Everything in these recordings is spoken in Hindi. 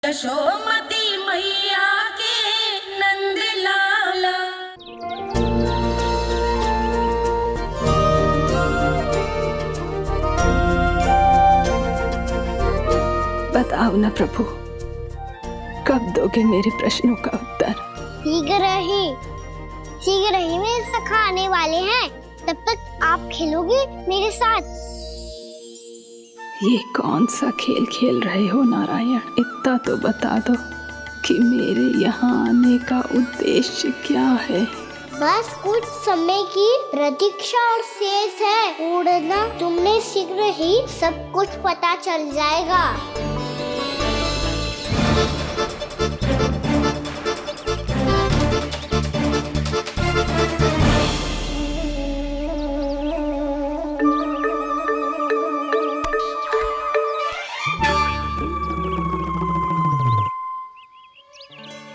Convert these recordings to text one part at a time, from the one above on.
यशोमती मैया के नंद लाला। बताओ ना प्रभु, कब दोगे मेरे प्रश्नों का उत्तर? शीघ्र ही मेरे सखा आने वाले हैं, तब तक आप खेलोगे मेरे साथ। ये कौन सा खेल खेल रहे हो नारायण? इतना तो बता दो कि मेरे यहाँ आने का उद्देश्य क्या है? बस कुछ समय की प्रतीक्षा और शेष है। उड़ना तुमने शीघ्र ही सब कुछ पता चल जाएगा।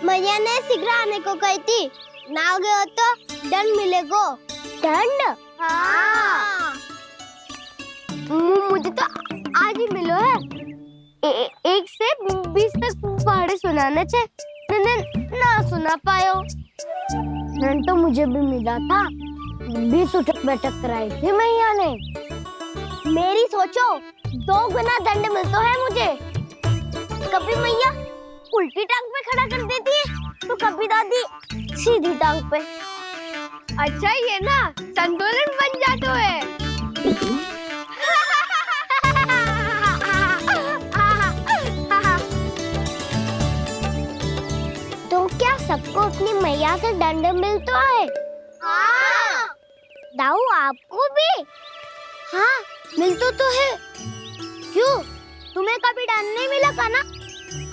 मैया ने शीघ्र आने को कही थी, ना हो गए हो तो दंड मिलेगा। दंड? हाँ। मुझे तो आज ही मिलो है। 1 से 20 तक पहाड़े सुनाने चे, ना सुना पायो। दंड तो मुझे भी मिला था, 20 उठक बैठक कराई थी मैया ने। मेरी सोचो, 2 गुना दंड मिलता है मुझे। कभी मैया उल्टी टांग पे खड़ा कर देती है, तो कभी दादी सीधी टांग पे। अच्छा ये ना संतुलन बन जाता है। तो क्या सबको अपनी मैया से दंड मिलता है? हाँ। दाऊ आपको भी? हाँ मिलता तो है। क्यों, तुम्हें कभी दंड नहीं मिला का ना?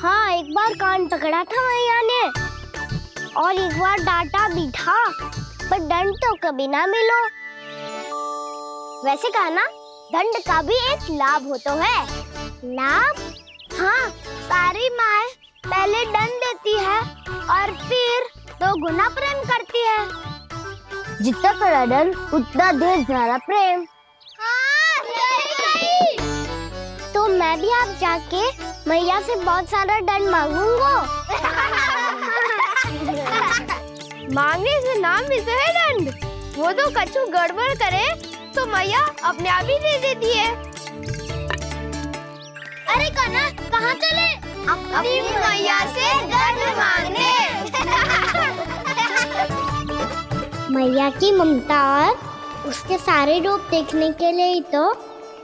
हाँ, एक बार कान पकड़ा था मैया ने और एक बार डांटा भी था, पर दंड तो कभी ना मिलो। वैसे कहा ना, दंड का भी एक लाभ होता है। लाभ? हाँ, सारी माँ पहले दंड देती है और फिर 2 गुना प्रेम करती है। जितना बड़ा दंड उतना ढेर सारा प्रेम। हाँ, सही। तो मैं भी आप जाके मैया से बहुत सारा दंड मांगूंगा। मांगने से नाम भी तो है दंड। वो तो कछु गड़बड़ करे तो मैया अपने आप ही दे देती है। अरे कना, कहाँ चले? अपनी मैया से दंड मांगने। मैया की ममता और उसके सारे रूप देखने के लिए ही तो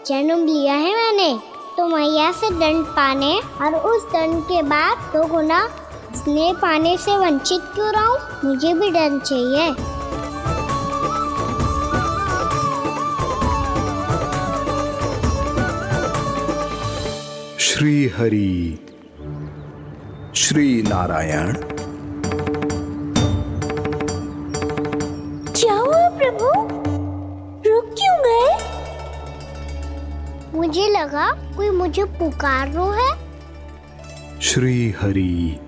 जन्म लिया है मैंने। तो मैया से दंड पाने और उस दंड के बाद 2 गुना स्नेह पाने से वंचित क्यों रहूं? मुझे भी दंड चाहिए। श्री हरि, श्री नारायण। क्या हुआ प्रभु? रुक क्यों गए? मुझे लगा कोई मुझे पुकार रहा है। श्री हरि।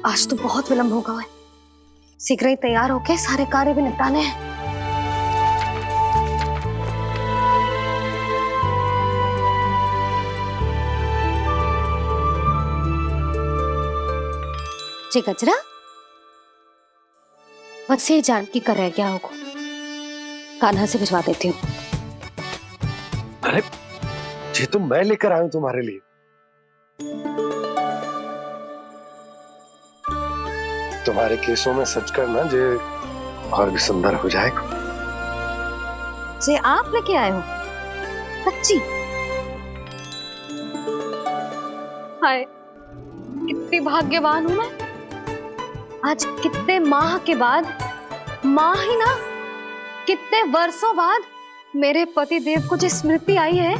आज तो बहुत विलंब होगा है। शीघ्र ही तैयार होके सारे कार्य भी निपटाने हैं। जी गजरा, बस ये जानकी कर रहे क्या होगा, कान्हा से भिजवा देती हूँ। अरे ये तो मैं लेकर आया हूं तुम्हारे लिए। तुम्हारे केसों में सच करना जे और भी सुंदर हो जाएगा। जे आप लेके आए हो? सच्ची? हाय, कितनी भाग्यवान हूं मैं। आज कितने माह के बाद, माह ही ना, कितने वर्षों बाद मेरे पति देव को जो स्मृति आई है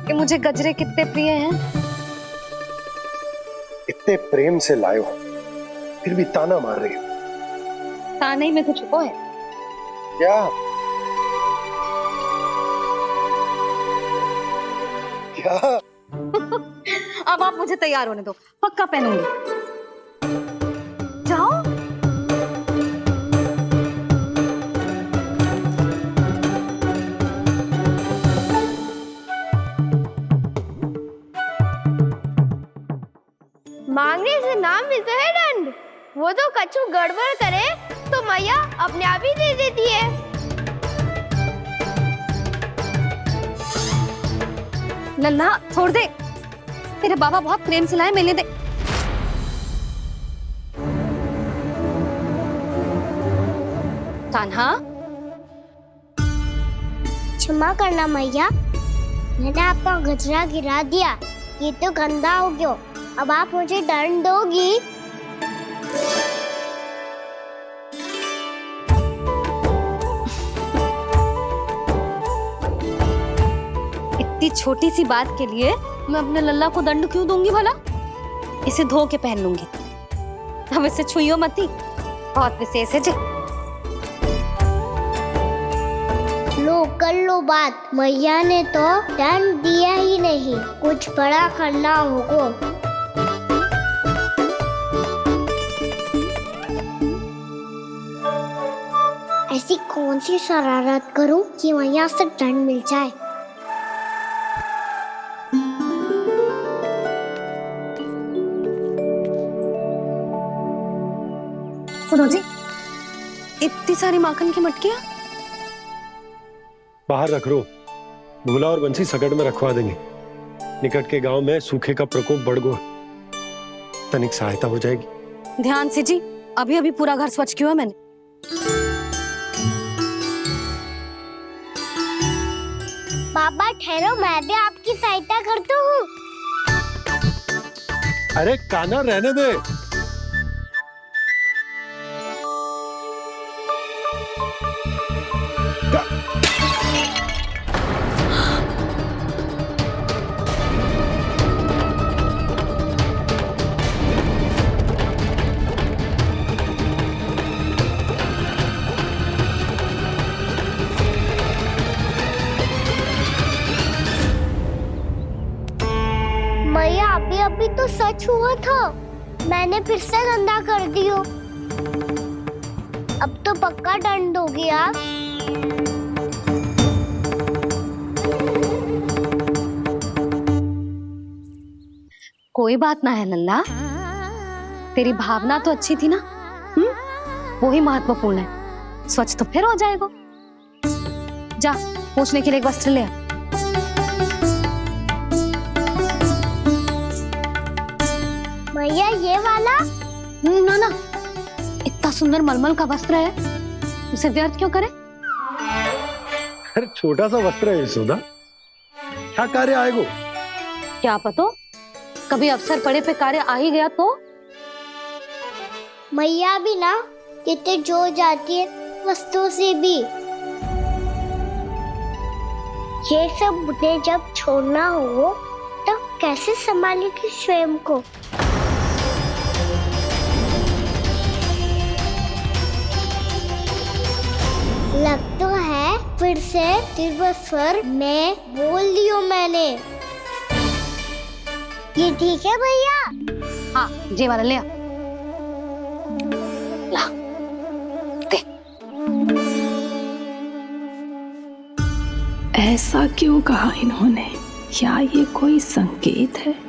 कि मुझे गजरे कितने प्रिय हैं। इतने प्रेम से लाए हो, फिर भी ताना मार रही हो। ताने में तो छुपो है। क्या क्या? अब आप मुझे तैयार होने दो, पक्का पहनूंगी। जाओ। मांगने से ना मिलता है दंड। वो तो कछु गड़बड़ करे तो मैया अपने आप ही दे देती है। लल्ला छोड़ दे, तेरे बाबा बहुत प्रेम से लाए, मेले दे। कान्हा, क्षमा करना मैया, मैंने आपका गजरा गिरा दिया, ये तो गंदा हो गया। अब आप मुझे दंड दोगी? इतनी छोटी सी बात के लिए मैं अपने लल्ला को दंड क्यों दूंगी भला? इसे धो के पहन लूंगी। हम इसे छुइयो मती, बहुत विशेष है जी। लो कर लो बात, मैया ने तो दंड दिया ही नहीं, कुछ बड़ा करना होगा। ऐसी कौन सी शरारत करूं कि मैया से दंड मिल जाए? सुनो जी, इतनी सारी माखन की मटकियां बाहर रख रो, भूला और बंसी सकट में रखवा देंगे। निकट के गांव में सूखे का प्रकोप बढ़ गया, तनिक सहायता हो जाएगी। ध्यान से जी, अभी अभी पूरा घर स्वच्छ किया है मैंने। पापा ठहरो, मैं भी आपकी सहायता करता हूँ। अरे कान्हा रहने दे। मैया अभी अभी तो सच हुआ था, मैंने फिर से गंदा कर दियो। अब तो पक्का दंड दोगी आप। कोई बात ना है लल्ला, तेरी भावना तो अच्छी थी ना, वो ही महत्वपूर्ण है। स्वच्छ तो फिर हो जाएगा। जा, पूछने के लिए एक वस्त्र ले आ। भैया ये वाला? ना ना, इतना सुंदर मलमल का वस्त्र है, उसे व्यर्थ क्यों करे? अरे छोटा सा वस्त्र है यशोदा, क्या कार्य आएगा? क्या पता, कभी अवसर पड़े पे कार्य आ ही गया तो। मैया भी ना कितने जो जाती है वस्तुओं से भी। ये सब मुझे जब छोड़ना हो तो कैसे संभालेगी स्वयं को? लग तो है फिर से तिरस्वर में बोल दियो मैंने। ये ठीक है भैया? हाँ, ये वाला ले आ। ला, दे। ऐसा क्यों कहा इन्होंने? क्या ये कोई संकेत है?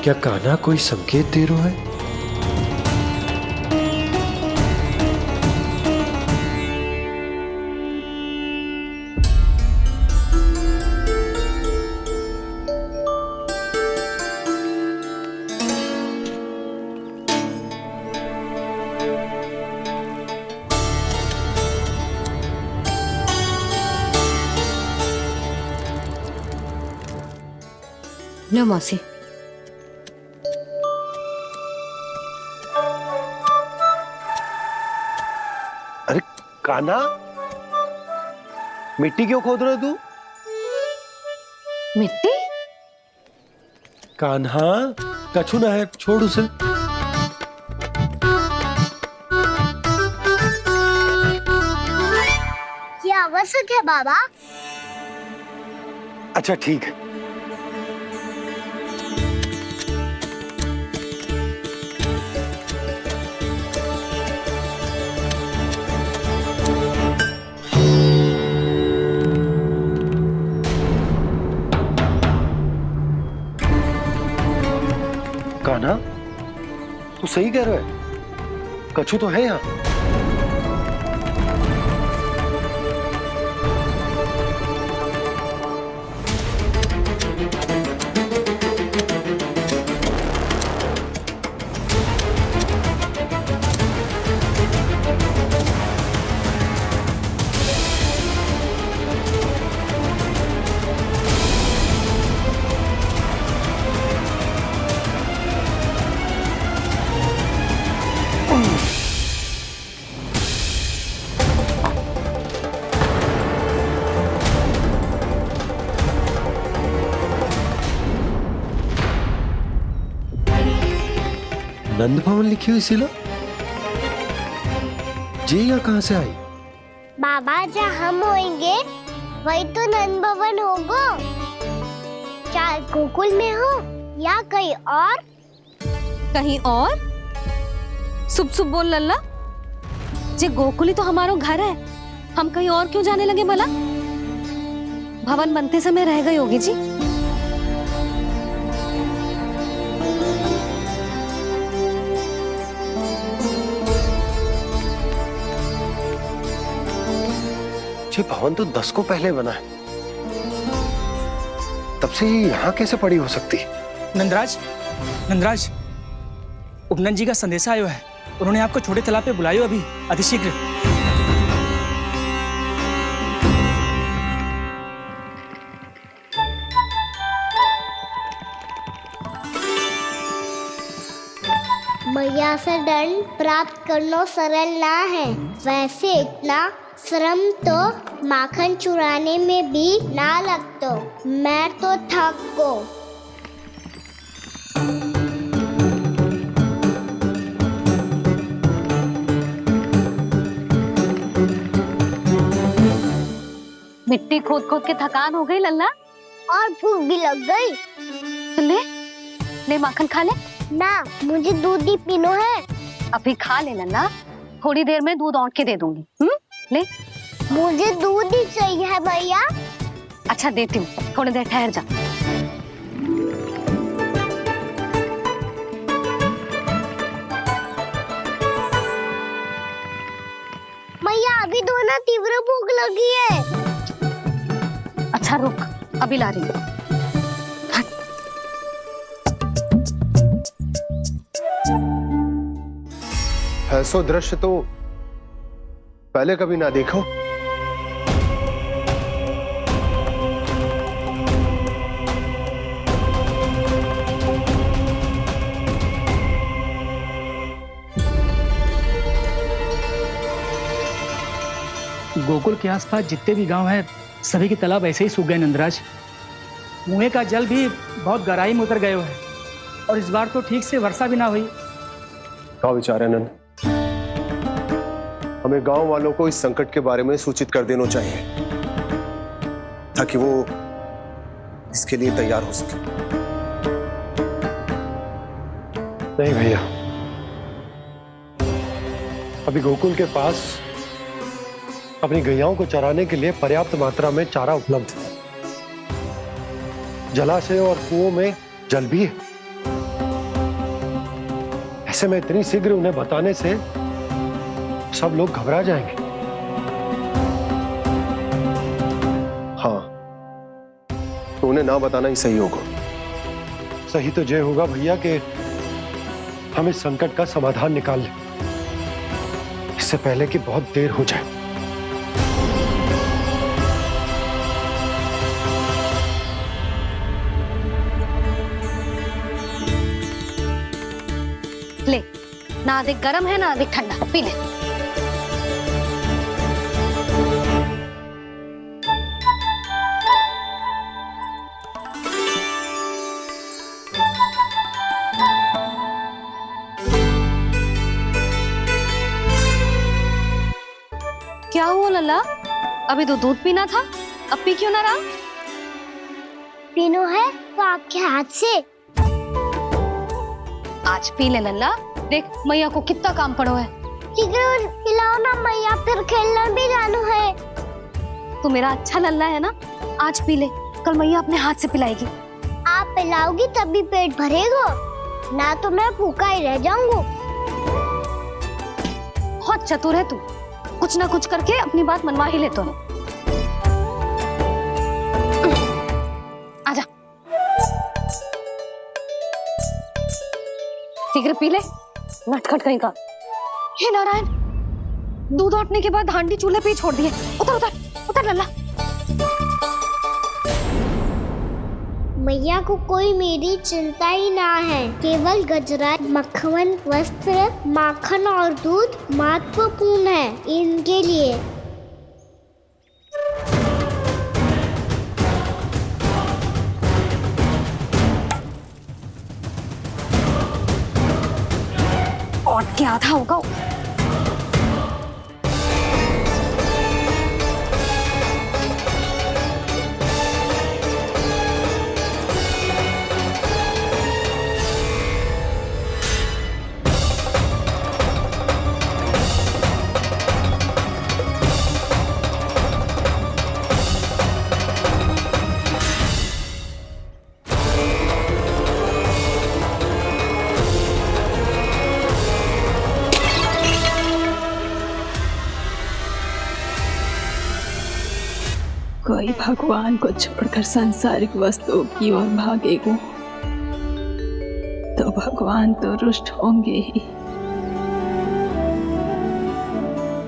क्या कान्हा कोई संकेत दे रहा है? लो मौसी। कान्हा, मिट्टी क्यों खोद रहे तू? मिट्टी? कान्हा, कछु ना है, छोड़ उसे। ये आवश्यक है बाबा। अच्छा ठीक है। कान्हा, तू सही कह रहा है, कछु तो है यहाँ। नंद भवन लिखी हुई सिला, जी यहाँ कहाँ से आई? बाबा जहाँ हम होंगे वही तो नंद भवन होगा। चाहे गोकुल में हो या कहीं और। कहीं और? सुब सुब बोल लल्ला। जे गोकुली तो हमारो घर है, हम कहीं और क्यों जाने लगे भला? भवन बनते समय रह गए होगी जी। ये भवन तो 10 को पहले बना है, तब से यहाँ कैसे पड़ी हो सकती? नंदराज, नंदराज, उपनंद जी का संदेशा आयो है। उन्होंने आपको छोटे तालाब पे बुलायो अभी, अतिशीघ्र। मैया से दंड प्राप्त करना सरल ना है। वैसे इतना श्रम तो माखन चुराने में भी ना लगतो। मैं तो थक गो। मिट्टी खोद खोद के थकान हो गई लल्ला, और भूख भी लग गई। तो ले ले माखन खा ले। ना, मुझे दूध ही पीनो है। अभी खा ले लल्ला, थोड़ी देर में दूध औंट के दे दूंगी। ले। मुझे दूध ही चाहिए भैया। अच्छा देती हूँ, थोड़ी देर ठहर जा। मैया अभी दोनों तीव्र भूख लगी है। अच्छा रुक, अभी ला रही हूँ। ऐसो दृश्य तो पहले कभी ना देखो। गोकुल के आसपास जितने भी गांव हैं, सभी के तालाब ऐसे ही सूख गए नंदराज। कुएं का जल भी बहुत गहराई में उतर गए है, और इस बार तो ठीक से वर्षा भी ना हुई। क्या विचार है नंद? हमें गांव वालों को इस संकट के बारे में सूचित कर देना चाहिए, ताकि वो इसके लिए तैयार हो सके। नहीं भैया, अभी गोकुल के पास अपनी गैयाओं को चराने के लिए पर्याप्त मात्रा में चारा उपलब्ध है। जलाशय और कुओं में जल भी है। ऐसे में इतनी शीघ्र उन्हें बताने से सब लोग घबरा जाएंगे। हाँ, तो उन्हें ना बताना ही सही होगा। सही तो ये होगा भैया कि हम इस संकट का समाधान निकाल लें, इससे पहले कि बहुत देर हो जाए। ले, ना अधिक गर्म है ना अधिक ठंडा, पी ले। क्या हुआ लल्ला? अभी तो दूध पीना था, अब पी क्यों ना रहा? पीनो है तो आपके हाथ से। आज पी ले लल्ला, देख मैया को कितना काम पड़ो है। शीघ्र पिलाओ ना मैया, फिर खेलने भी जाना है। तू मेरा अच्छा लल्ला है ना, आज पी ले, कल मैया अपने हाथ से पिलाएगी। आप पिलाओगी तभी पेट भरेगा, ना तो मैं भूखा ही रह जाऊंगा। बहुत चतुर है तू, कुछ ना कुछ करके अपनी बात मनवा ही लेता है। आजा, शीघ्र पी ले, नटखट कहीं का। हे नारायण, दूध औटने के बाद हांडी चूल्हे पे ही छोड़ दिए। उतर उतर उतर लल्ला। मैया को कोई मेरी चिंता ही ना है, केवल गजरा, मक्खन, वस्त्र, माखन और दूध महत्वपूर्ण है इनके लिए। और क्या था होगा? कोई भगवान को छोड़कर सांसारिक वस्तुओं की ओर भागेगा तो भगवान तो रुष्ट होंगे ही,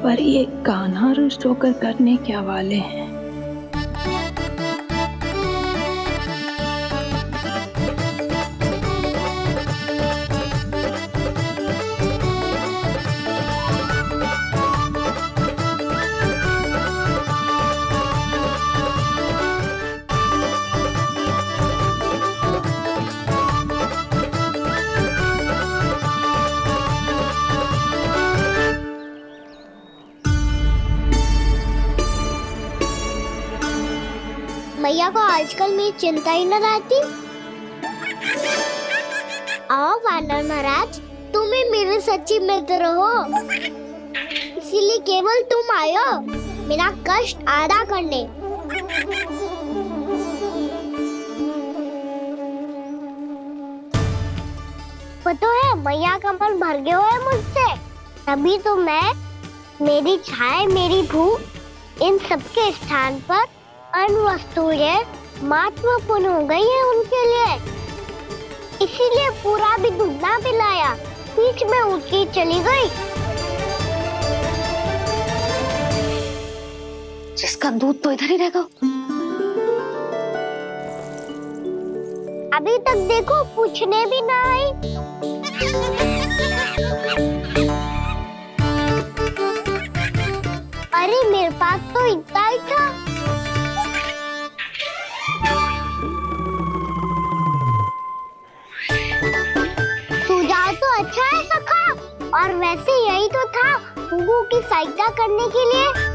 पर ये कान्हा रुष्ट होकर करने क्या वाले हैं? मैया को आजकल मेरी चिंता ही न रहती। आओ वानर महाराज, तुम ही मेरे सच्ची मित्र हो, इसीलिए केवल तुम आयो मेरा कष्ट आधा करने। पता है मैया का मन भर गया है मुझसे, तभी तो मैं, मेरी छाया, मेरी भूख, इन सबके स्थान पर अन्य वस्तुएं महत्वपूर्ण हो गई है उनके लिए। इसीलिए पूरा भी दूध ना पिलाया, बीच में उठ के चली गई। जिसका दूध तो इधर ही रहेगा। अभी तक देखो पूछने भी ना आई। अरे मेरे पास तो इतना ही था। तो अच्छा है सखा, और वैसे यही तो था गुगु की सहायता करने के लिए।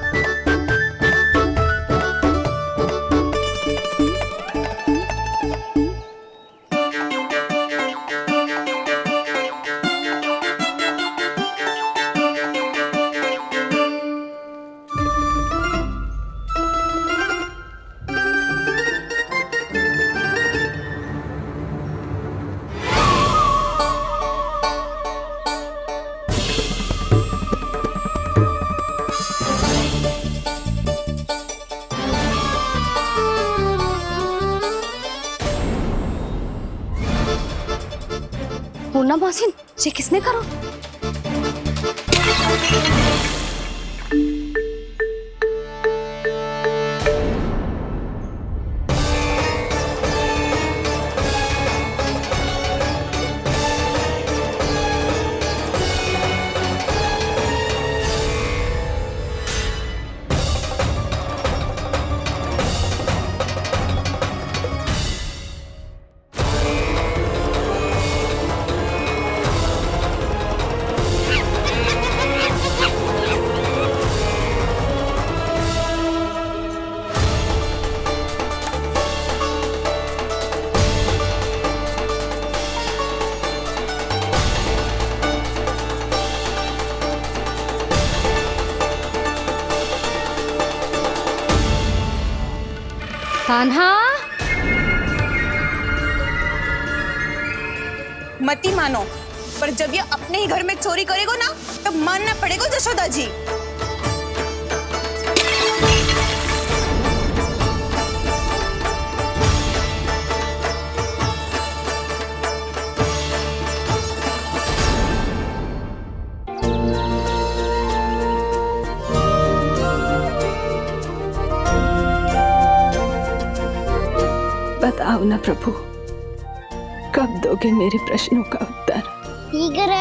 पूर्णा मौसी, ये किसने करो? कान्हा, मती मानो, पर जब ये अपने ही घर में चोरी करेगो ना, तब मानना पड़ेगा जशोदा जी। बताओ ना प्रभु, कब दोगे मेरे प्रश्नों का उत्तर? शीघ्र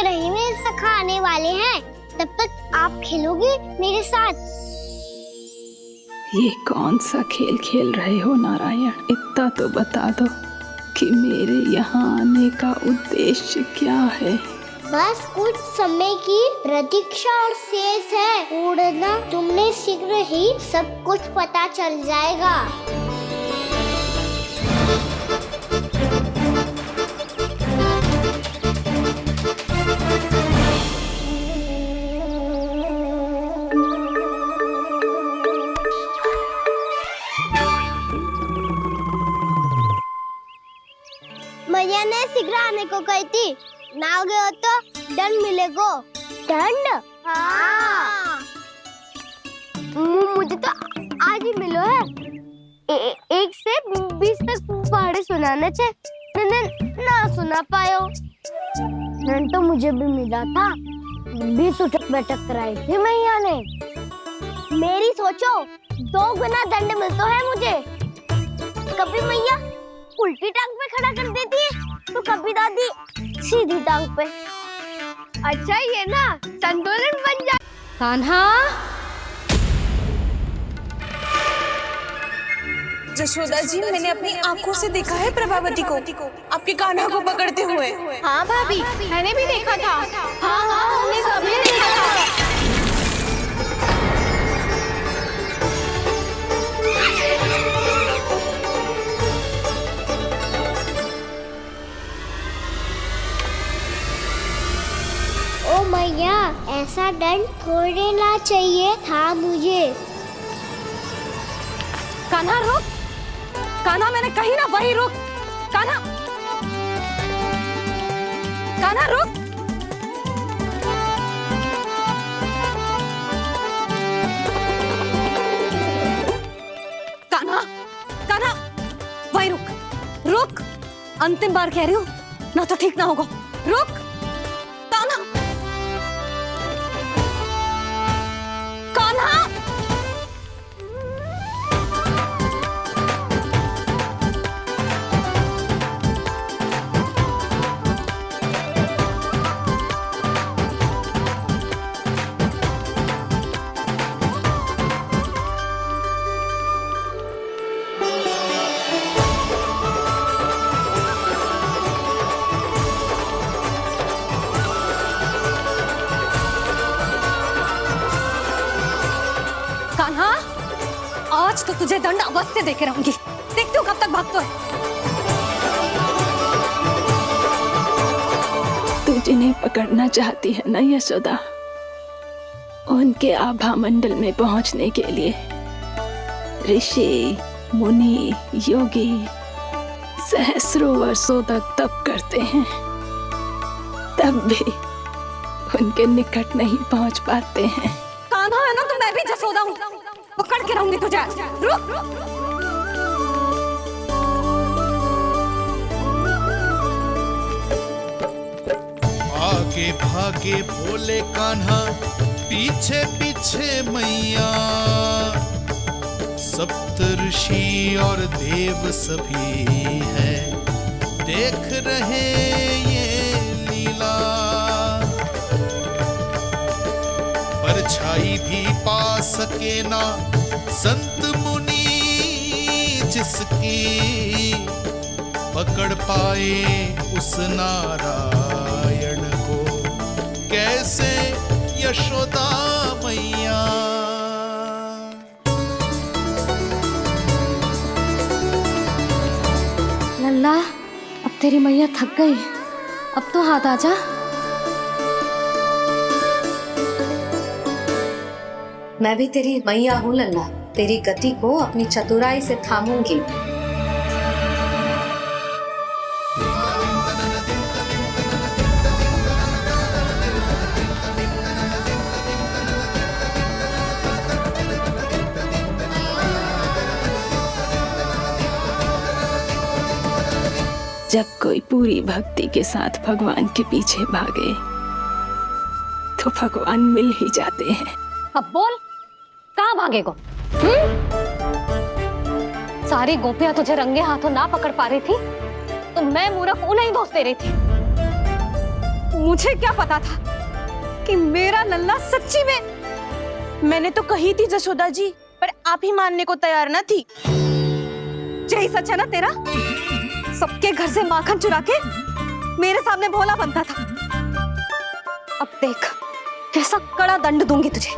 ही मेरे सखा आने वाले हैं, तब तक आप खेलोगे मेरे साथ। ये कौन सा खेल खेल रहे हो नारायण? इतना तो बता दो कि मेरे यहाँ आने का उद्देश्य क्या है? बस कुछ समय की प्रतीक्षा और शेष है। उड़ना तुमने शीघ्र ही सब कुछ पता चल जाएगा। मैया ने शीघ्र आने को कही थी, ना हो गए हो तो दंड मिलेगा। दंड? हाँ। मुझे तो आज ही मिलो है। 1 से 20 तक पहाड़े सुनाने चे, ना सुना पायो। दंड तो मुझे भी मिला था, 20 उठक बैठक कराई थी मैया ने। मेरी सोचो, 2 गुना दंड मिलता है मुझे। कभी मैया उल्टी टांग पे खड़ा कर देती है, तो कभी दादी सीधी टांग पे। अच्छा ये ना संतुलन बन जाए। कान्हा, जशोदा जी, मैंने अपनी आंखों से देखा है प्रभावती को आपके कान्हा को पकड़ते हुए। हाँ भाभी, मैंने भी देखा था। हाँ, हमने सबने देखा था। ओ मैया, ऐसा दंड थोड़े ना चाहिए था मुझे। कान्हा रुक, कान्हा मैंने कही ना वही रुक। कान्हा, कान्हा रुक। कान्हा, कान्हा वही रुक, रुक। अंतिम बार कह रही हूँ, ना तो ठीक ना होगा। रुक कान्हा, कान्हा। कान्हा, आज तो तुझे दंड अवश्य देके रहूंगी। देखती हूँ कब तक भागता है। तू जिन्हें पकड़ना चाहती है ना यशोदा, उनके आभा मंडल में पहुंचने के लिए ऋषि, मुनि, योगी सहस्रों वर्षों तक तप करते हैं, तब भी उनके निकट नहीं पहुंच पाते हैं। कान्हा है ना, तो मैं भी जसोदा हूँ, पकड़ के रहूंगी तुझे। रुक। आगे भागे बोले कान्हा, पीछे पीछे मैया। सप्तऋषि और देव सभी हैं, देख रहे ये लीला। परछाई भी पा सके ना संत मुनि, जिसकी पकड़ पाए उस नारायण को, कैसे यशोदा मैया। लल्ला, अब तेरी मैया थक गई, अब तो हाथ आजा। मैं भी तेरी मैया हूँ लल्ला। तेरी गति को अपनी चतुराई से थामूंगी। जब कोई पूरी भक्ति के साथ भगवान के पीछे भागे तो भगवान मिल ही जाते हैं। अब बोल, कहाँ भागेगा? सारी गोपियां तुझे रंगे हाथों ना पकड़ पा रही थी तो मैं मूर्ख उन्हें ही दोष दे रही थी। मुझे क्या पता था कि मेरा लल्ला सच्ची में। मैंने तो कही थी जशोदा जी, पर आप ही मानने को तैयार न थी। यही सच है ना तेरा? सबके घर से माखन चुरा के मेरे सामने भोला बनता था। अब देख कैसा कड़ा दंड दूंगी तुझे।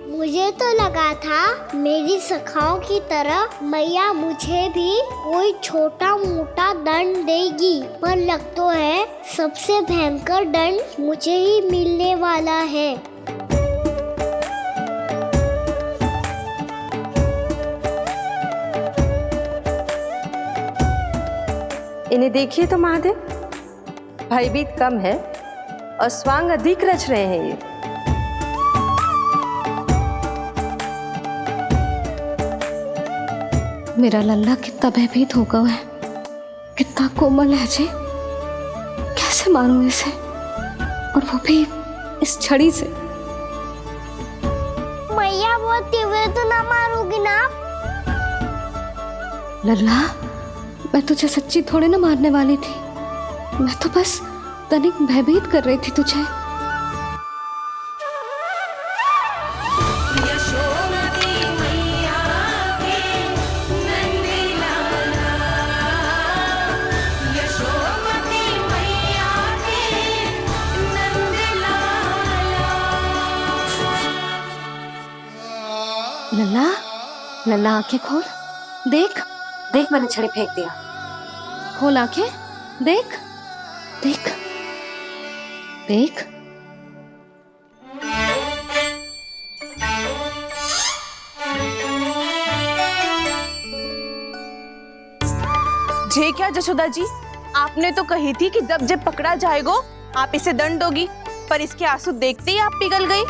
मुझे तो लगा था मेरी सखाओं की तरह मैया मुझे भी कोई छोटा मोटा दंड देगी, पर लग तो है सबसे भयंकर दंड मुझे ही मिलने वाला है। इन्हें देखिए तो महादेव, भयभीत कम है और स्वांग अधिक रच रहे हैं ये। मेरा लल्ला कितना भयभीत होगा है, कितना कोमल है जी। कैसे मारूं इसे, और वो भी इस छड़ी से। मैया बोलते हुए तो ना मारोगी ना? लल्ला, मैं तुझे सच्ची थोड़ी ना मारने वाली थी। मैं तो बस तनिक भयभीत कर रही थी तुझे। लल्ला, लल्ला आंखें खोल, देख देख मैंने छड़ी फेंक दिया। खोल आंखें, देख देख देख। जे क्या जशोदा जी, आपने तो कही थी कि जब जब पकड़ा जाएगा आप इसे दंड दोगी, पर इसके आंसू देखते ही आप पिघल गई।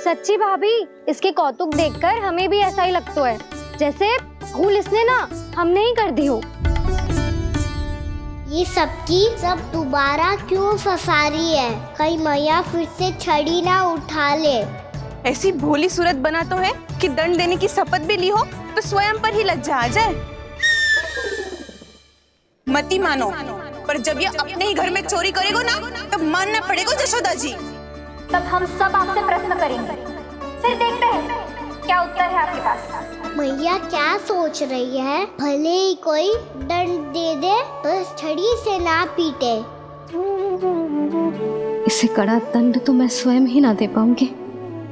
सच्ची भाभी, इसके कौतुक देखकर हमें भी ऐसा ही लगता है जैसे भूल इसने ना हमने ही कर दी हो। ये सबकी सब दोबारा क्यों फंसा रही है? कहीं मैया फिर से छड़ी ना उठा ले। ऐसी भोली सूरत बना तो है कि दंड देने की शपथ भी ली हो तो स्वयं पर ही लज्जा आ जाए। मती मानो, पर जब ये अपने ही घर में चोरी करेगा ना तब मानना पड़ेगा जशोदा जी। तब हम सब आपसे प्रश्न करेंगे, फिर देखते हैं क्या उत्तर है आपके पास। मैया क्या सोच रही है? भले ही कोई दंड दे दे, बस छड़ी से ना पीटे। इसे कड़ा दंड तो मैं स्वयं ही ना दे पाऊंगी,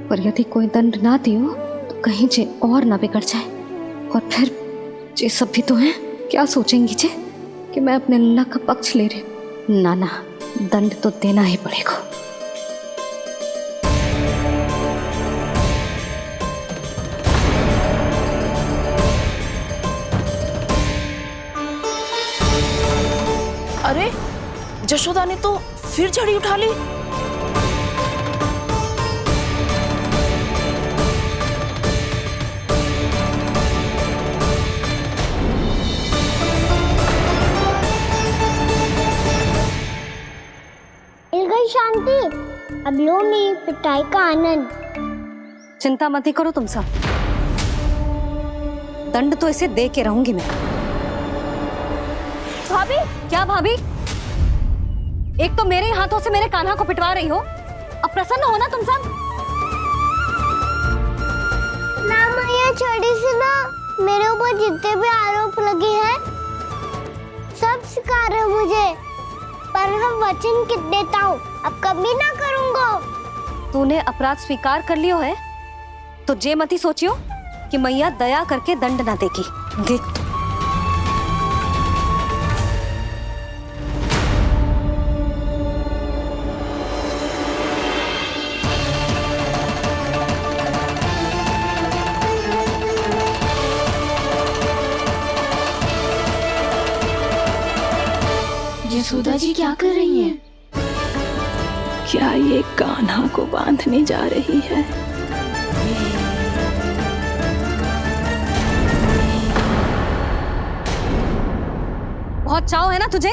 पर यदि कोई दंड ना दियो तो कहीं जे और ना बिगड़ जाए। और फिर जे सब भी तो हैं, क्या सोचेंगी जे कि मैं अपने लल्ला का पक्ष ले रही। ना ना, दंड तो देना ही पड़ेगा। अरे जशोदा ने तो फिर छड़ी उठा ली। मिल गई शांति, अब लो मेरी पिटाई का आनंद। चिंता मत ही करो तुम सब, दंड तो इसे दे के रहूंगी मैं। भाभी, क्या भाभी? एक तो मेरे हाथों से मेरे कान्हा को पिटवा रही हो, अब प्रसन्न हो ना तुम सब? ना मैया छोड़ी सी ना, मेरे ऊपर जितने भी आरोप लगे हैं सब स्वीकार है मुझे, पर मैं वचन कित देता हूँ अब कभी ना करूँगा। तूने अपराध स्वीकार कर लियो है तो जे मती सोचियो कि मैया दया करके दंड ना देगी। देख यशोदा जी क्या कर रही हैं? क्या ये कान्हा को बांधने जा रही है? बहुत चाव है ना तुझे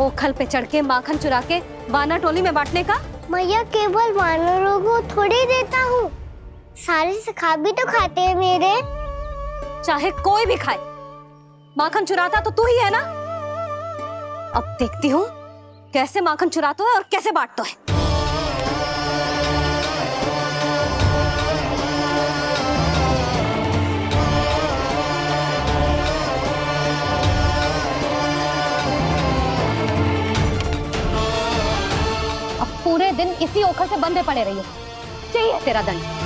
ओखल पे चढ़ के माखन चुरा के वानर टोली में बांटने का? मैया केवल वानरों को थोड़ी देता हूँ, सारे सखा भी तो खाते हैं मेरे। चाहे कोई भी खाए, माखन चुराता तो तू ही है ना। अब देखती हूँ कैसे माखन चुराता है और कैसे बांटता है। अब पूरे दिन इसी ओखल से बंधे पड़े रहिए, चाहिए तेरा दंड।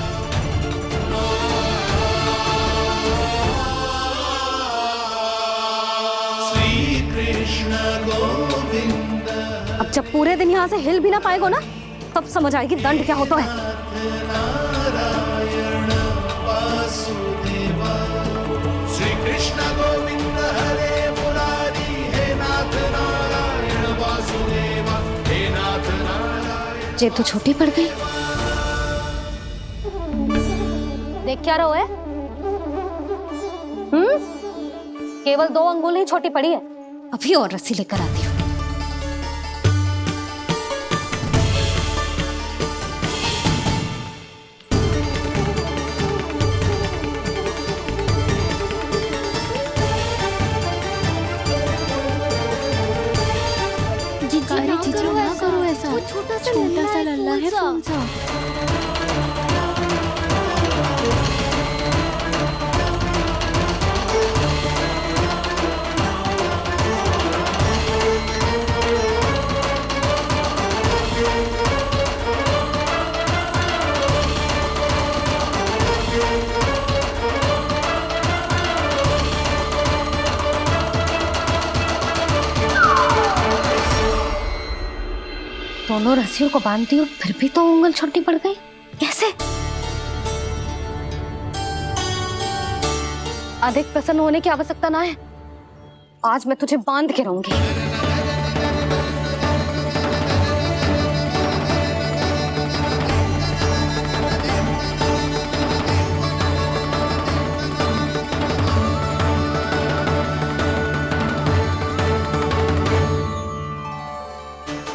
अब जब पूरे दिन यहाँ से हिल भी ना पाएगो ना, तब समझ आएगी दंड क्या होता है। श्री कृष्ण गोविंद हरे मुरारी, हे नाथ नारायण वासुदेवा, हे नाथ नारायण। जे तू छोटी पड़ गई, देख क्या रहो है? केवल 2 अंगुल ही छोटी पड़ी है, अभी और रस्सी लेकर आती हूँ। ना करो ऐसा, छोटा सा लल्ला है कौन सा? दोनों रस्सियों को बांधती हूँ, फिर भी तो उंगल छोटी पड़ गई, कैसे? अधिक प्रसन्न होने की आवश्यकता ना है, आज मैं तुझे बांध के रहूंगी।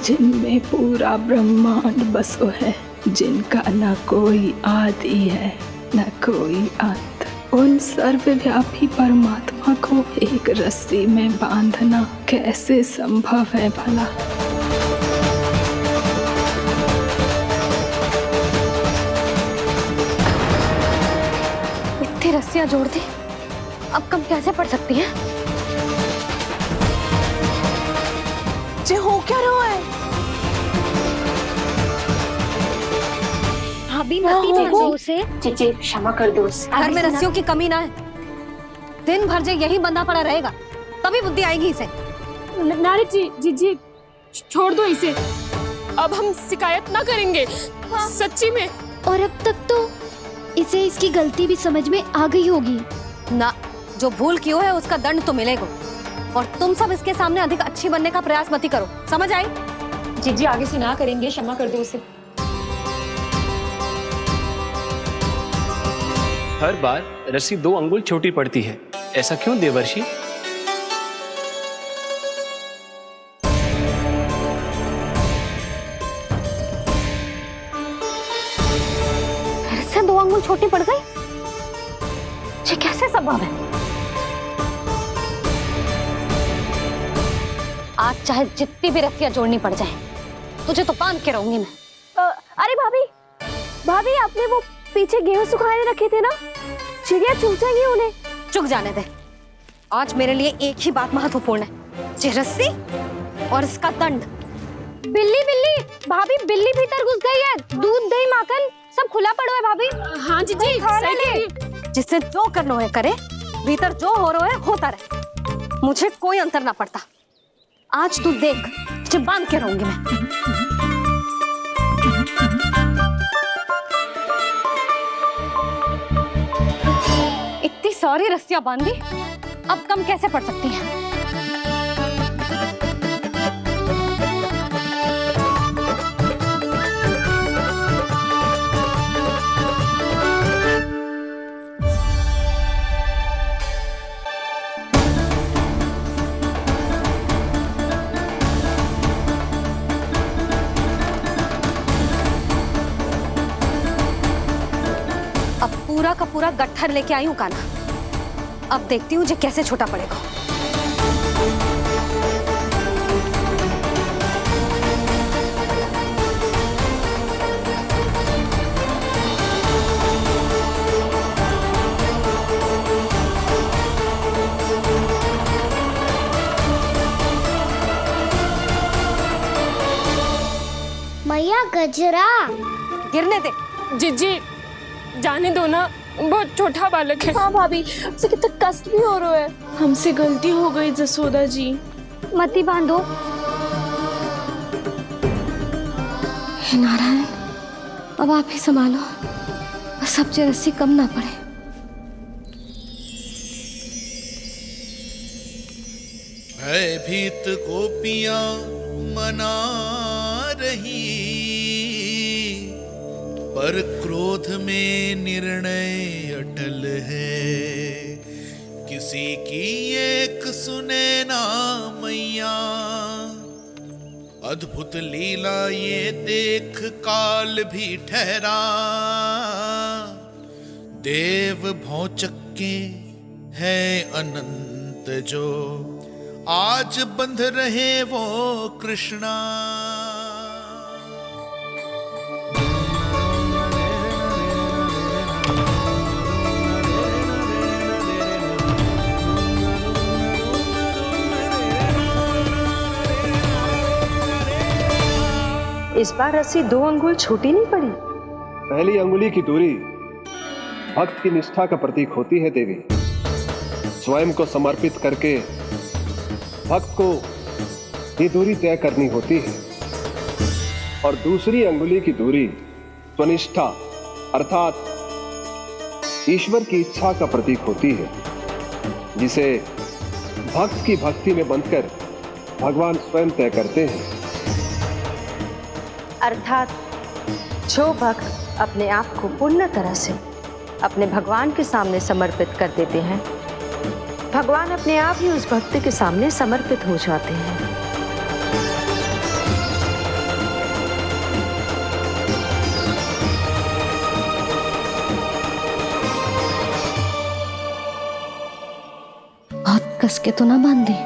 जिनमें पूरा ब्रह्मांड बसो है, जिनका न कोई आदि है न कोई अंत, उन सर्वव्यापी परमात्मा को एक रस्सी में बांधना कैसे संभव है भला? इतनी रस्सियां जोड़ दी, अब कम कैसे पड़ सकती हैं? जे हो क्या रहा है? भाभी मती देखो उसे। जीजी क्षमा कर दो उसे। घर में रस्सियों की कमी ना है, दिन भर जे यही बंधा पड़ा रहेगा, तभी बुद्धि आएगी इसे। नारी जी छोड़ दो इसे, अब हम शिकायत ना करेंगे। सच्ची में। और अब तक तो इसे इसकी गलती भी समझ में आ गई होगी ना। जो भूल की हो है उसका दंड तो मिलेगा, और तुम सब इसके सामने अधिक अच्छी बनने का प्रयास मत करो, समझ आई? जीजी आगे से ना करेंगे, क्षमा कर दो उसे। हर बार रस्सी 2 अंगुल छोटी पड़ती है, ऐसा क्यों देवर्षि? फिर से 2 अंगुल छोटी पड़ गई? ये कैसे संभव है? आज चाहे जितनी भी रस्सियां जोड़नी पड़ जाए, तुझे तो बांध के रहूंगी मैं। अरे भाभी, भाभी आपने वो पीछे गेहूं सुखाने रखे थे ना, चिड़िया चुग जाएंगी उन्हें। चुक जाने दे। आज मेरे लिए एक ही बात महत्वपूर्ण है, ये रस्सी और इसका दंड। बिल्ली बिल्ली भाभी, बिल्ली भीतर घुस गई है। दूध दही माखन सब खुला पड़ा है भाभी। हाँ जी जी, सही कह रही है। जिससे जो करना है करे, भीतर जो हो रहा है होता रहे, मुझे कोई अंतर ना पड़ता। आज तू देख, तुझे बांध के रहूंगी मैं। इतनी सारी रस्सियां बांधी, अब कम कैसे पड़ सकती हैं? अब पूरा का पूरा गट्ठर लेके आई हूं कान्हा। अब देखती हूँ ये कैसे छोटा पड़ेगा। मैया गजरा गिरने दे। जीजी जाने दो ना, बहुत छोटा बालक है। हाँ भाभी, उसे कितना कष्ट भी हो रहा है। हमसे गलती हो गई जसोदा जी। मती बांधो। हे नारायण, अब आप ही संभालो, बस अब ये रस्सी कम ना पड़े। भयभीत गोपियां मना रही, पर क्रोध में निर्णय अटल है। किसी की एक सुने ना मैया, अद्भुत लीला ये देख काल भी ठहरा। देव भौचक्के है अनंत जो, आज बंध रहे वो कृष्णा। इस बार रस्सी 2 अंगुल छोटी नहीं पड़ी। पहली अंगुली की दूरी भक्त की निष्ठा का प्रतीक होती है देवी। स्वयं को समर्पित करके भक्त को ये दूरी तय करनी होती है। और दूसरी अंगुली की दूरी स्वनिष्ठा अर्थात ईश्वर की इच्छा का प्रतीक होती है, जिसे भक्त की भक्ति में बंधकर भगवान स्वयं तय करते हैं। अर्थात जो भक्त अपने आप को पूर्ण तरह से अपने भगवान के सामने समर्पित कर देते हैं, भगवान अपने आप ही उस भक्त के सामने समर्पित हो जाते हैं। बहुत कस के तो ना बांधी।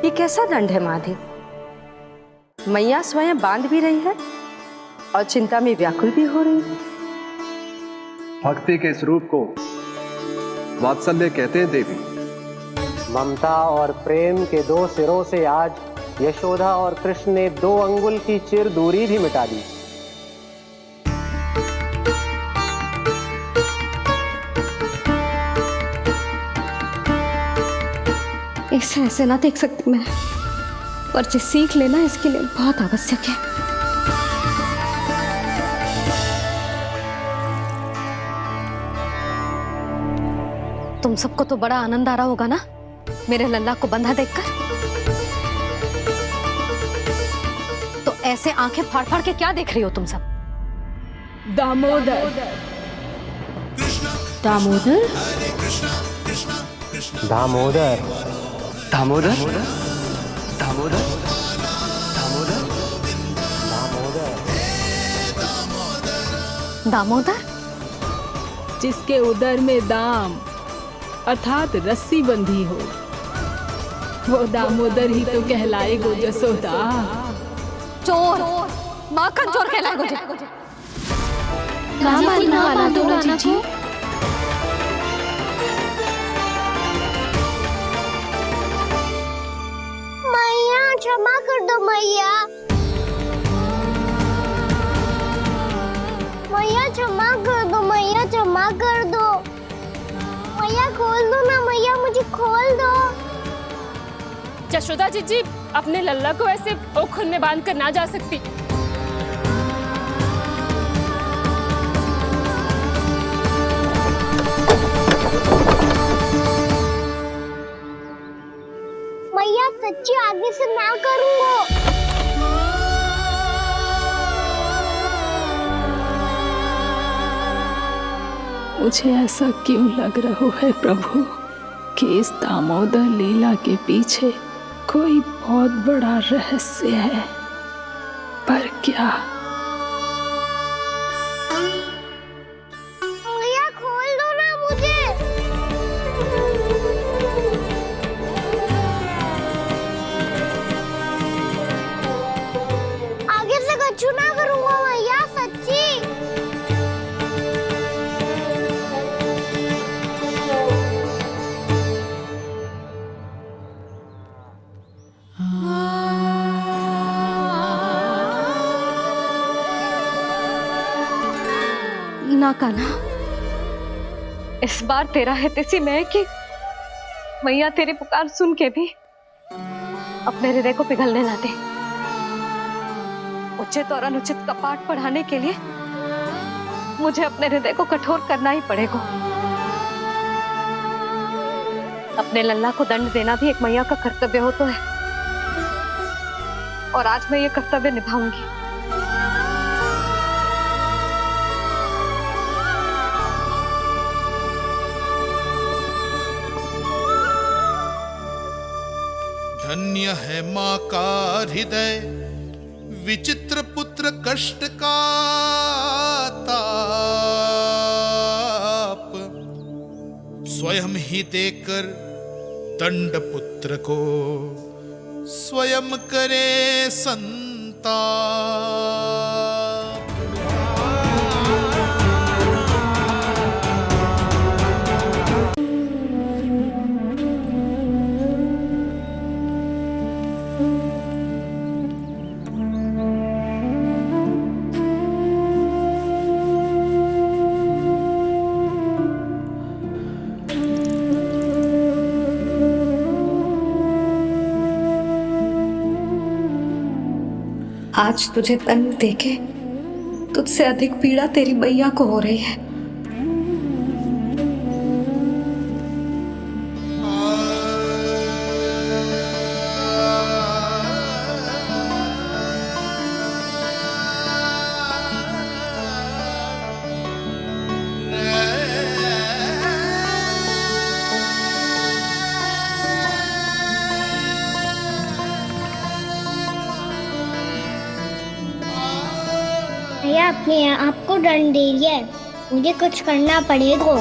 ये कैसा दंड है माधे? मैया स्वयं बांध भी रही है और चिंता में व्याकुल भी हो रही है। भक्ति के इस रूप को वात्सल्य कहते हैं देवी। ममता और प्रेम के 2 सिरों से आज यशोदा और कृष्ण ने 2 अंगुल की चिर दूरी भी मिटा दी। इसे ऐसे ना देख सकती मैं, पर जो सीख लेना इसके लिए बहुत आवश्यक है। तुम सबको तो बड़ा आनंद आ रहा होगा ना मेरे लल्ला को बंधा देखकर। तो ऐसे आंखें फाड़ फाड़ के क्या देख रही हो तुम सब? दामोदर। दामोदर? दामोदर। दामोदर? दामोदर? दामोदर? जिसके उदर में दाम अर्थात रस्सी बंधी हो, वो दामोदर ही तो कहलाए गो जसोदा। चोर, माखन चोर कहलाए गो। मैया क्षमा कर दो मैया। मैया क्षमा कर दो, मैया क्षमा कर दो। मैया खोल दो ना मैया, मुझे खोल दो। जशोदा जी अपने लल्ला को ऐसे ओखल में बांध कर ना जा सकती। मैया सच्ची आगे से ना करूंगा। मुझे ऐसा क्यों लग रहा है प्रभु कि इस दामोदर लीला के पीछे कोई बहुत बड़ा रहस्य है, पर क्या? मैया खोल दो ना मुझे। आगे से कछु ना करूंगा मैया, सच्ची। ना कान्हा, इस बार तेरा है तेसी मैं कि मैया तेरी पुकार सुन के भी अपने हृदय को पिघलने ना दे। उचित और अनुचित का पाठ पढ़ाने के लिए मुझे अपने हृदय को कठोर करना ही पड़ेगा। अपने लल्ला को दंड देना भी एक मैया का कर्तव्य हो तो है, और आज मैं ये कर्तव्य निभाऊंगी। धन्य है माँ का हृदय, विचित्र पुत्र कष्ट का ताप, स्वयं ही देकर दंड पुत्र को स्वयं करे संताप। आज तुझे दंड देके तुझसे अधिक पीड़ा तेरी मैया को हो रही है। भैया अपने आपको दंड दे रही है, मुझे कुछ करना पड़ेगा।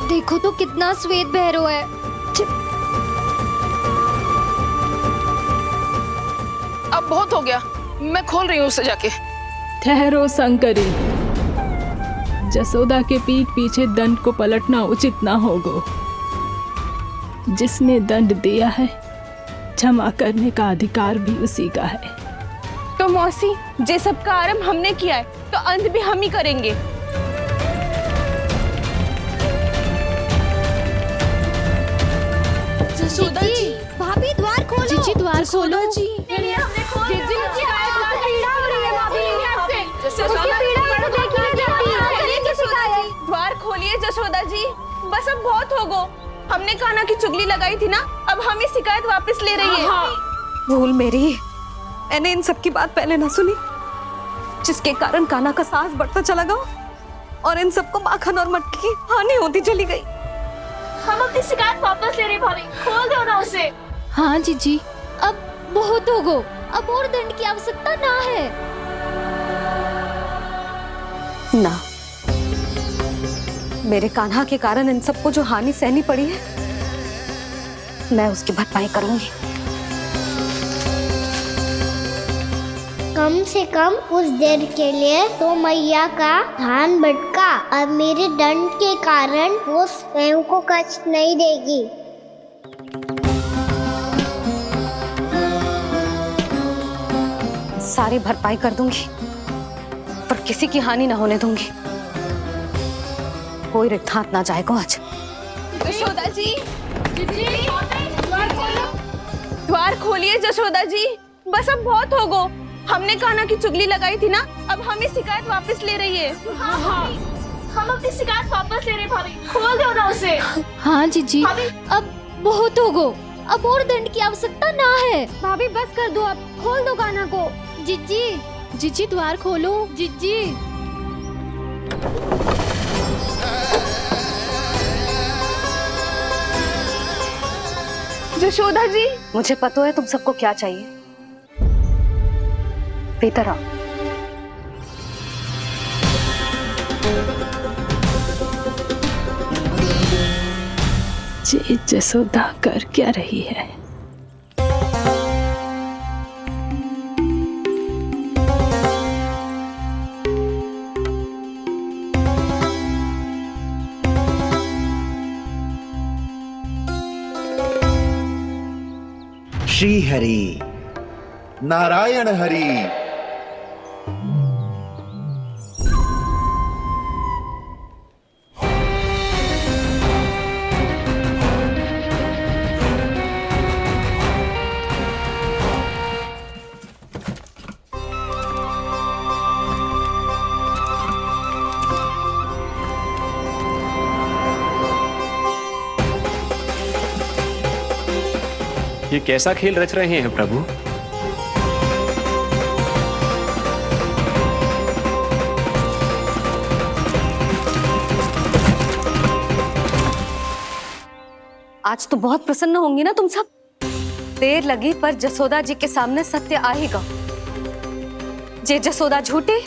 देखो तो कितना श्वेत भैरव है। अब बहुत हो गया, मैं खोल रही हूँ उसे जाके। ठहरो शंकरी, जसोदा के पीठ पीछे दंड को पलटना उचित ना होगा। जिसने दंड दिया है, क्षमा करने का अधिकार भी उसी का है। तो मौसी, जे सब का आरंभ हमने किया है तो अंत भी हम ही करेंगे। जसोदा जी, भाभी द्वार खोलो। जीजी द्वार खोलो जी। द्वार खोलिए जसोदा जी, बस अब बहुत हो गो। हमने कान्हा की चुगली लगाई थी ना, अब हम ही शिकायत वापस ले रही है। भूल मेरी, मैंने इन सब की बात पहले ना सुनी, जिसके कारण कान्हा का साहस बढ़ता चला गया और इन सबको माखन और मटकी की हानि होती चली गई। हम अपनी शिकायत वापस ले रहे भाभी, खोल दो ना उसे। हाँ जीजी, अब बहुत हो गो, अब और दंड की आवश्यकता ना है। ना, मेरे कान्हा के कारण इन सबको जो हानि सहनी पड़ी है, मैं उसकी भरपाई करूंगी। कम से कम कुछ देर के लिए तो मैया का ध्यान भटका और मेरे दंड के कारण वो स्वयं को कष्ट नहीं देगी। सारी भरपाई कर दूंगी, पर किसी की हानि ना होने दूंगी। कोई रिक्त हाथ ना जाएगा आज। जशोदा जी, द्वार खोलिए जशोदा जी, बस अब बहुत हो गो। हमने कान्हा की चुगली लगाई थी ना, अब हमें शिकायत वापस ले रही है। हाँ, हम अपनी शिकायत वापस ले रहे भाभी, खोल दो ना उसे। हाँ जीजी, अब बहुत हो गो, अब और दंड की आवश्यकता ना है। भाभी बस कर दो, अब खोल दो कान्हा को। जीजी, जीजी द्वार खोलो। जीजी, जशोदा जी, मुझे पता है तुम सबको क्या चाहिए। भीतर आओ। जी जसोदा कर क्या रही है? श्री हरि नारायण हरि। ये कैसा खेल रच रहे हैं प्रभु? आज तो बहुत प्रसन्न होंगी ना तुम सब। देर लगी पर जसोदा जी के सामने सत्य आएगा। जे जसोदा झूठी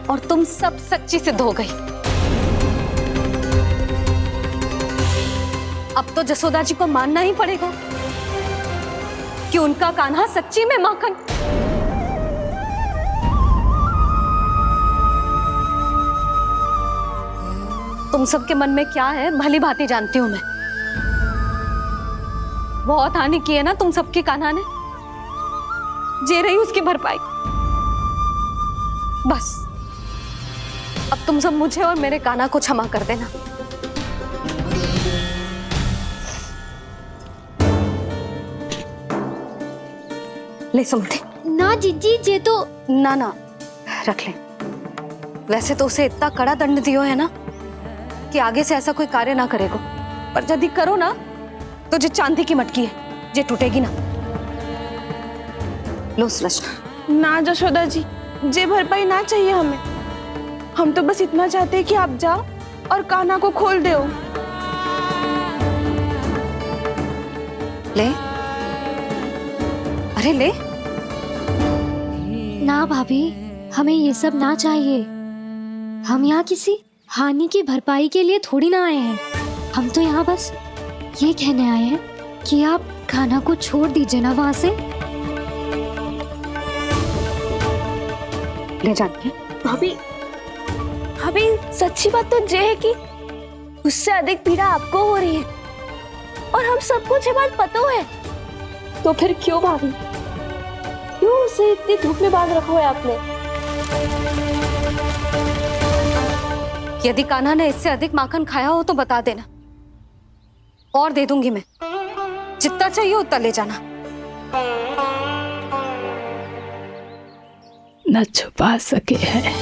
और तुम सब सच्ची सिद्ध हो गई। अब तो जसोदा जी को मानना ही पड़ेगा कि उनका कान्हा सच्ची में माखन। तुम सबके मन में क्या है भली भांति जानती हूं मैं। बहुत हानि की है ना तुम सबके कान्हा ने, जे रही उसकी भरपाई। बस अब तुम सब मुझे और मेरे कान्हा को क्षमा कर देना। ले सुमति। ना जीजी, जे तो ना ना रख ले। वैसे तो उसे इतना कड़ा दंड दियो है ना कि आगे से ऐसा कोई कार्य ना करेगा, पर यदि करो ना तो जो चांदी की मटकी है जे टूटेगी ना। लो सुलझ। ना जशोदा जी, जे भरपाई ना चाहिए हमें। हम तो बस इतना चाहते हैं कि आप जाओ और कान्हा को खोल दो। ले, अरे ले। ना भाभी, हमें ये सब ना चाहिए। हम यहाँ किसी हानि की भरपाई के लिए थोड़ी ना आए हैं। हम तो यहाँ बस ये कहने आए हैं कि आप कान्हा को छोड़ दीजिए ना वहां से। ले जाती है भाभी, भाभी सच्ची बात तो ये है कि उससे अधिक पीड़ा आपको हो रही है और हम सबको ये बात पता है। तो फिर क्यों भाभी, क्यों उसे इतनी धूप में बांध रखा है आपने? यदि कान्हा ने इससे अधिक माखन खाया हो तो बता देना, और दे दूंगी मैं। जितना चाहिए उतना ले जाना। न छुपा सके है,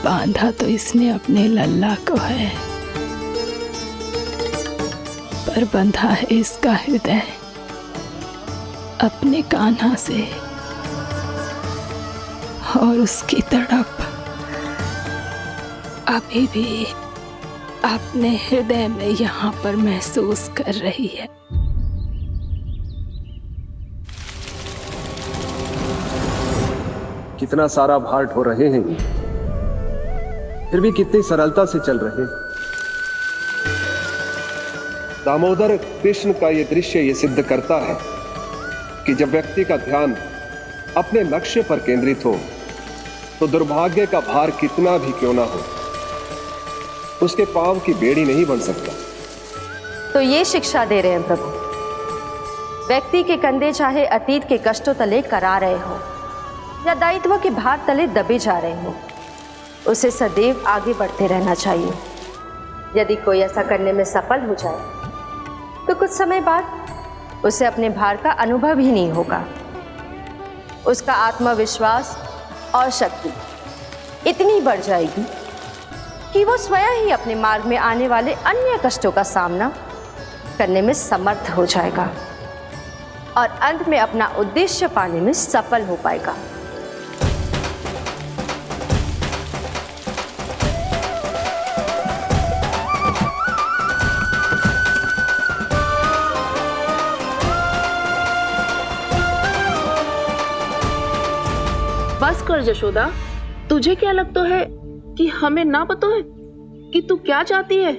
बांधा तो इसने अपने लल्ला को है, पर बंधा है इसका हृदय। अपने कान्हा से और उसकी तड़प अभी भी अपने हृदय में यहाँ पर महसूस कर रही है। कितना सारा भार ढो रहे हैं, फिर भी कितनी सरलता से चल रहे हैं। दामोदर कृष्ण का यह दृश्य ये सिद्ध करता है कि जब व्यक्ति का ध्यान अपने लक्ष्य पर केंद्रित हो तो दुर्भाग्य का भार कितना भी क्यों ना हो, उसके पांव की बेड़ी नहीं बन सकता। तो ये शिक्षा दे रहे हैं प्रभु, व्यक्ति के कंधे चाहे अतीत के कष्टों तले करा रहे हो या दायित्व के भार तले दबे जा रहे हो, उसे सदैव आगे बढ़ते रहना चाहिए। यदि कोई ऐसा करने में सफल हो जाए तो कुछ समय बाद उसे अपने भार का अनुभव ही नहीं होगा। उसका आत्मविश्वास और शक्ति इतनी बढ़ जाएगी कि वो स्वयं ही अपने मार्ग में आने वाले अन्य कष्टों का सामना करने में समर्थ हो जाएगा और अंत में अपना उद्देश्य पाने में सफल हो पाएगा। बस कर यशोदा, तुझे क्या लगता है कि हमें ना पता है कि तू क्या चाहती है?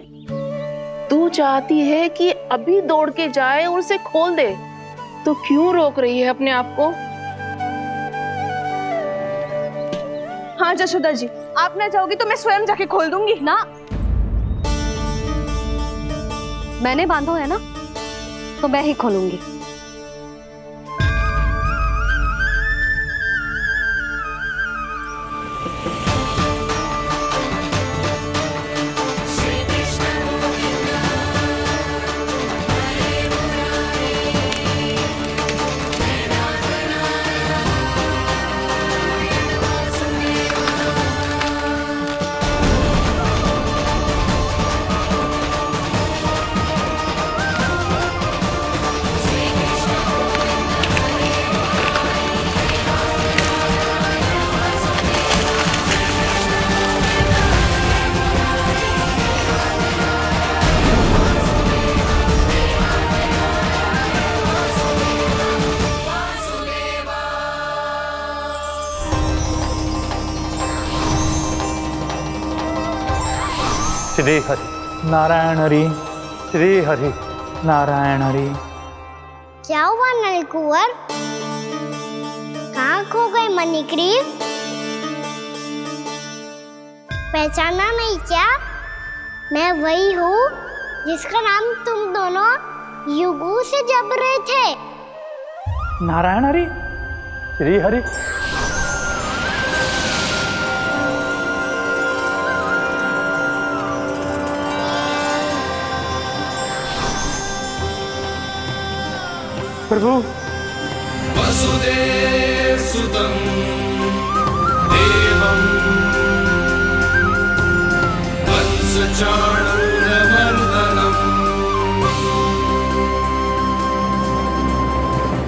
तू चाहती है कि अभी दौड़ के जाए और उसे खोल दे, तो क्यों रोक रही है अपने आप को? हाँ यशोदा जी, आप ना चाहोगी तो मैं स्वयं जाके खोल दूंगी। ना, मैंने बांधो है ना, तो मैं ही खोलूंगी। श्री हरि नारायण हरि, श्री हरि नारायण हरि। क्या हुआ नलकुंवर? कहाँ खो गए मणिग्रीव? पहचाना नहीं क्या? मैं वही हूँ जिसका नाम तुम दोनों युगों से जप रहे थे। नारायण हरि, श्री हरि। प्रभु, वसुदेव सुतं देवं वत्सचाणूरमर्दनम्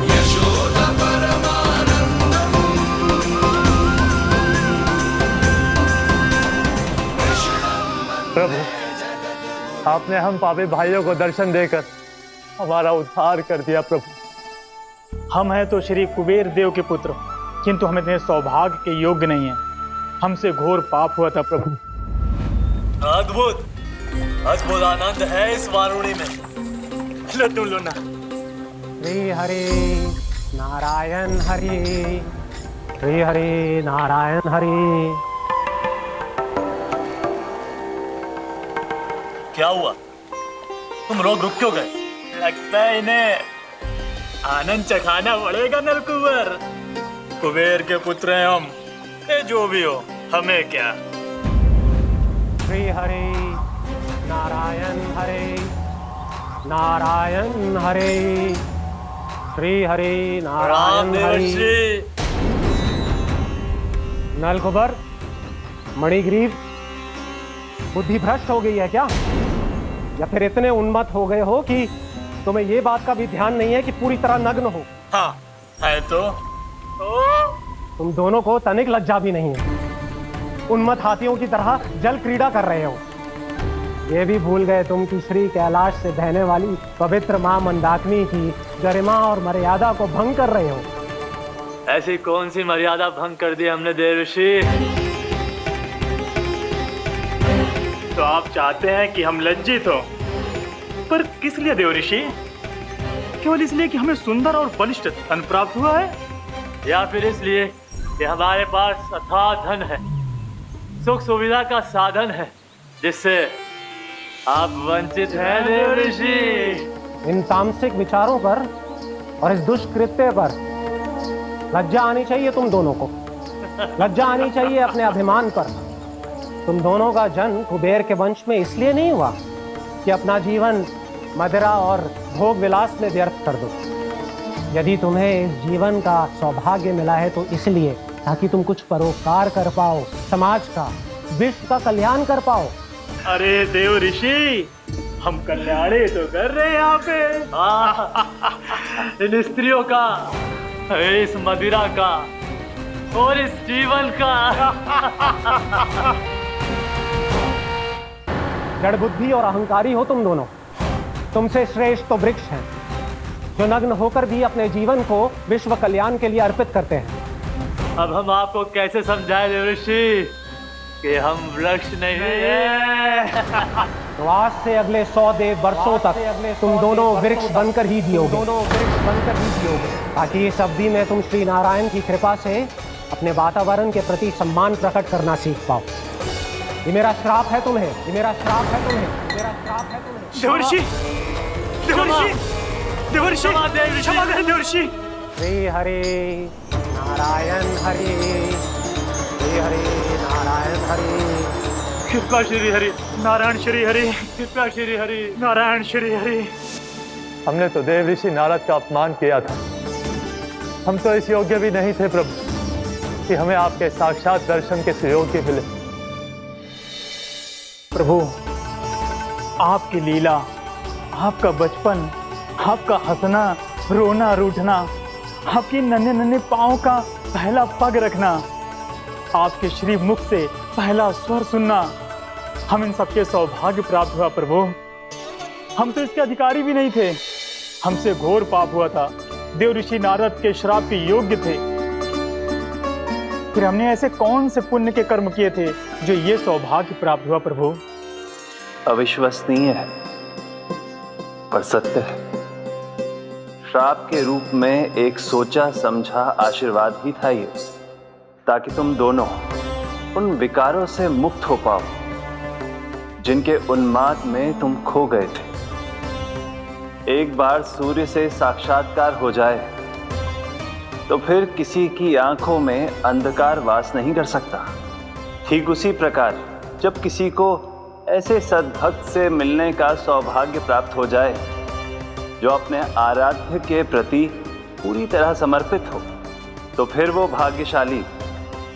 यशोदा परमानन्दम् प्रभु, आपने हम पापी भाइयों को दर्शन देकर हमारा उद्धार कर दिया। प्रभु, हम हैं तो श्री कुबेर देव के पुत्र, किंतु हम इतने सौभाग्य के योग्य नहीं हैं। हमसे घोर पाप हुआ था प्रभु। अद्भुत अद्भुत आनंद है इस वारुणी में। लो तुम लो ना। श्री हरि नारायण हरि, श्री हरि नारायण हरि। क्या हुआ? तुम रोक रुक क्यों गए? लगता है इन्हें आनंद चखाना पड़ेगा नलकुंवर। कुबेर के पुत्र हैं हम, जो भी हो हमें क्या। श्री हरि नारायण हरि, नारायण हरि, श्री हरि नारायण हरि। नलकुंवर, मणिग्रीव, बुद्धि भ्रष्ट हो गई है क्या? या फिर इतने उन्मत्त हो गए हो कि तुम्हें ये बात का भी ध्यान नहीं है कि पूरी तरह नग्न हो। हाँ है तो तुम दोनों को तनिक लज्जा भी नहीं है। उन्मत्त हाथियों की तरह जल क्रीड़ा कर रहे हो। ये भी भूल गए तुम कि श्री कैलाश से बहने वाली पवित्र मां मंदाकिनी की गरिमा और मर्यादा को भंग कर रहे हो। ऐसी कौन सी मर्यादा भंग कर दी हमने देवर्षि? तो आप चाहते हैं कि हम लज्जित हो, पर किस लिए देवर्षि? केवल इसलिए कि हमें सुंदर और बलिष्ठ धन प्राप्त हुआ है, या फिर इसलिए कि हमारे पास अथाह धन है, सुख सुविधा का साधन है, जिससे आप वंचित हैं देवर्षि? इन तामसिक विचारों पर और इस दुष्कृत्य पर लज्जा आनी चाहिए तुम दोनों को। लज्जा आनी चाहिए अपने अभिमान पर। तुम दोनों का जन्म कुबेर के वंश में इसलिए नहीं हुआ कि अपना जीवन मदिरा और भोग विलास में व्यर्थ कर दो। यदि तुम्हें इस जीवन का सौभाग्य मिला है तो इसलिए ताकि तुम कुछ परोपकार कर पाओ, समाज का, विश्व का कल्याण कर पाओ। अरे देव ऋषि, हम कल्याणी तो कर रहे हैं यहाँ पे। इन स्त्रियों का, इस मदिरा का और इस जीवन का। जड़ बुद्धि और अहंकारी हो तुम दोनों। तुमसे श्रेष्ठ तो वृक्ष हैं, जो नग्न होकर भी अपने जीवन को विश्व कल्याण के लिए अर्पित करते हैं। अब हम आपको कैसे समझाएं देवर्षि कि हम वृक्ष नहीं हैं? तो आज से अगले 100 वर्षों तक तुम दोनों वृक्ष बनकर ही जियोगे। ताकि इस अवधि में तुम श्री नारायण की कृपा से अपने वातावरण के प्रति सम्मान प्रकट करना सीख पाओ। ये मेरा श्राप है तुम्हें, ये मेरा श्राप है तुम्हें, मेरा श्राप है तुम्हें। देवर्षि, देवर्षि, देवर्षि, क्षमा करें देवर्षि। श्री हरि नारायण हरि, श्री हरि नारायण हरि। कृपा श्री हरि नारायण, श्री हरि कृपा श्री हरि नारायण, श्री हरि। हमने तो देव ऋषि नारद का अपमान किया था। हम तो इस योग्य भी नहीं थे प्रभु कि हमें आपके साक्षात दर्शन के सुयोग्य मिले। प्रभु, आपकी लीला, आपका बचपन, आपका हंसना, रोना, रूठना, आपकी नन्हे नन्हे पाँव का पहला पग रखना, आपके श्री मुख से पहला स्वर सुनना, हम इन सबके सौभाग्य प्राप्त हुआ प्रभु। हम तो इसके अधिकारी भी नहीं थे। हमसे घोर पाप हुआ था, देव ऋषि नारद के श्राप के योग्य थे। फिर हमने ऐसे कौन से पुण्य के कर्म किए थे जो ये सौभाग्य प्राप्त हुआ प्रभु? अविश्वसनीय है पर सत्य है। श्राप के रूप में एक सोचा समझा आशीर्वाद ही था ये, ताकि तुम दोनों उन विकारों से मुक्त हो पाओ जिनके उन्माद में तुम खो गए थे। एक बार सूर्य से साक्षात्कार हो जाए तो फिर किसी की आंखों में अंधकार वास नहीं कर सकता। ठीक उसी प्रकार जब किसी को ऐसे सद्भक्त से मिलने का सौभाग्य प्राप्त हो जाए जो अपने आराध्य के प्रति पूरी तरह समर्पित हो, तो फिर वो भाग्यशाली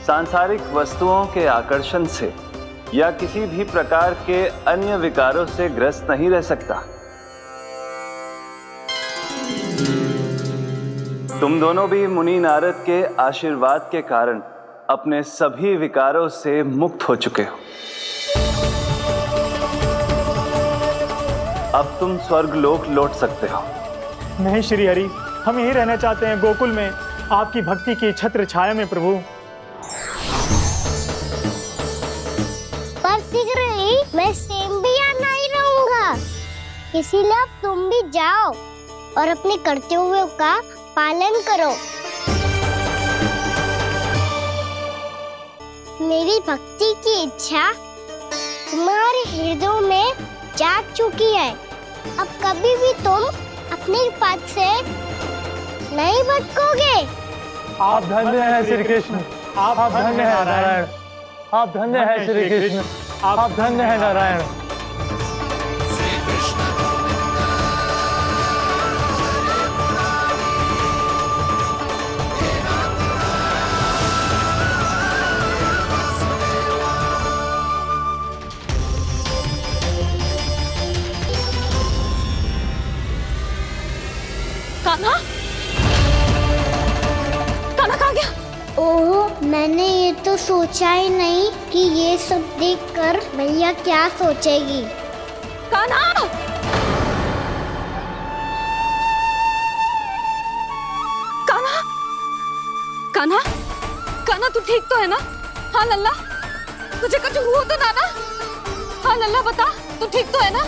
सांसारिक वस्तुओं के आकर्षण से या किसी भी प्रकार के अन्य विकारों से ग्रस्त नहीं रह सकता। तुम दोनों भी मुनि नारद के आशीर्वाद के कारण अपने सभी विकारों से मुक्त हो चुके हो। अब तुम स्वर्गलोक लौट सकते हो। नहीं श्री हरि, हम यहीं रहना चाहते हैं, गोकुल में आपकी भक्ति की छत्र छाया में प्रभु। पर शीघ्र ही मैं सेम्बिया नहीं रहूंगा, इसीलिए अब तुम भी जाओ और अपने कर्तव्यों का पालन करो। मेरी भक्ति की इच्छा तुम्हारे हृदय में जाग चुकी है। अब कभी भी तुम अपने पद से नहीं भटकोगे। आप धन्य हैं श्री कृष्ण, आप धन्य हैं नारायण, आप धन्य हैं श्री कृष्ण, आप धन्य हैं नारायण। कान्हा, कान्हा कहाँ गया? ओह, मैंने ये तो सोचा ही नहीं कि ये सब देखकर भैया क्या सोचेगी। कान्हा! कान्हा! कान्हा! कान्हा तू ठीक तो है ना? हाँ लल्ला, तुझे कुछ हुआ तो ना? हाँ लल्ला बता, तू ठीक तो है ना?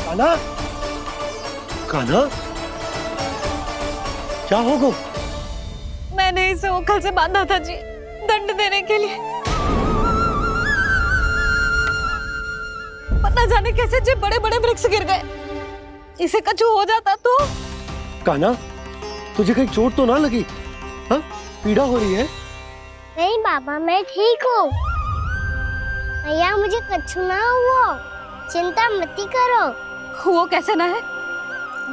कान्हा, कान्हा, क्या होगा? मैंने इसे ओखल से बांधा था जी, दंड देने के लिए। पता जाने कैसे जो बड़े बड़े वृक्ष गिर गए। इसे कुछ हो जाता तो? कान्हा, तुझे कहीं चोट तो ना लगी? हाँ, पीड़ा हो रही है? नहीं बाबा, मैं ठीक हूँ। भैया मुझे कुछ ना हुआ, चिंता मत करो। वो कैसे ना है?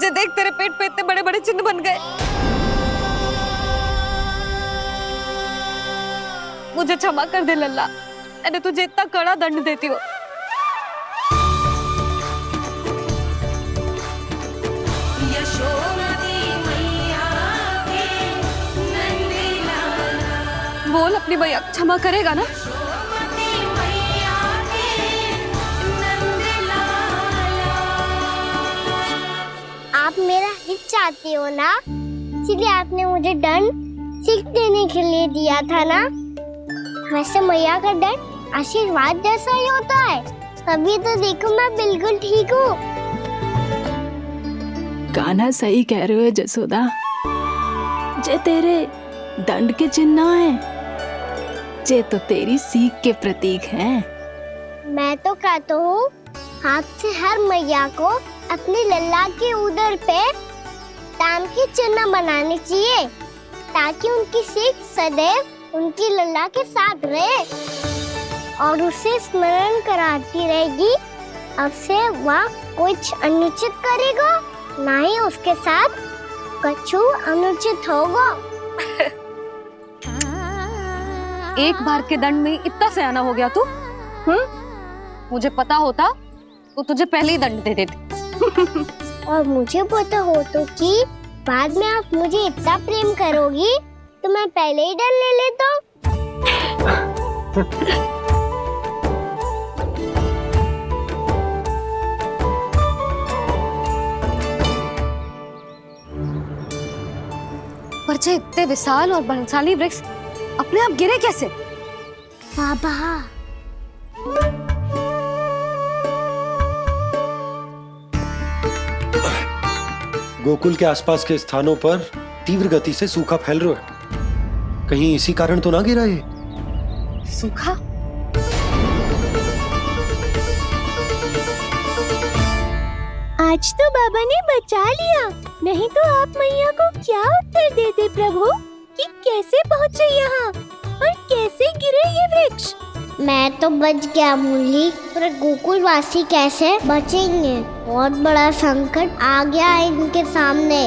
जे देख तेरे पेट पे इतने बड़े बड़े चिन्ह बन गए। मुझे क्षमा कर दे लल्ला, मैंने तुझे इतना कड़ा दंड देती हूँ। बोल अपनी भैया क्षमा करेगा ना? आप मेरा हित चाहते हो ना, इसलिए आपने मुझे दंड सीख देने के लिए दिया था ना। वैसे मैया का दंड आशीर्वाद जैसा ही होता है, तभी तो देखो मैं बिल्कुल ठीक हूँ। कान्हा सही कह रहे हो जसोदा, जे तेरे दंड के चिन्ह है, जे तो तेरी सीख के प्रतीक हैं। मैं तो कहता हूँ हाथ से हर मैया को अपने लल्ला के उदर पे ताम के चिन्ह बनाने चाहिए, ताकि उनकी सीख सदैव उनकी लल्ला के साथ रहे और उसे स्मरण कराती रहेगी। अब से वह कुछ अनुचित करेगा, ना ही उसके साथ कुछ अनुचित होगा। एक बार के दंड में इतना सयाना हो गया तू? मुझे पता होता तो तुझे पहले ही दंड दे देती। और मुझे पता हो तो कि बाद में आप मुझे इतना प्रेम करोगी तो मैं पहले ही दंड ले लेता। पर जे इतने विशाल और बलशाली वृक्ष अपने आप गिरे कैसे? बाबा, गोकुल के आसपास के स्थानों पर तीव्र गति से सूखा फैल रहा है। कहीं इसी कारण तो ना गिरा ये? सूखा? आज तो बाबा ने बचा लिया, नहीं तो आप मैया को क्या उत्तर देते प्रभु कि कैसे पहुँचे यहाँ और कैसे गिरे ये वृक्ष? मैं तो बच गया मुरली, पर गोकुल वासी कैसे बचेंगे? बहुत बड़ा संकट आ गया है इनके सामने।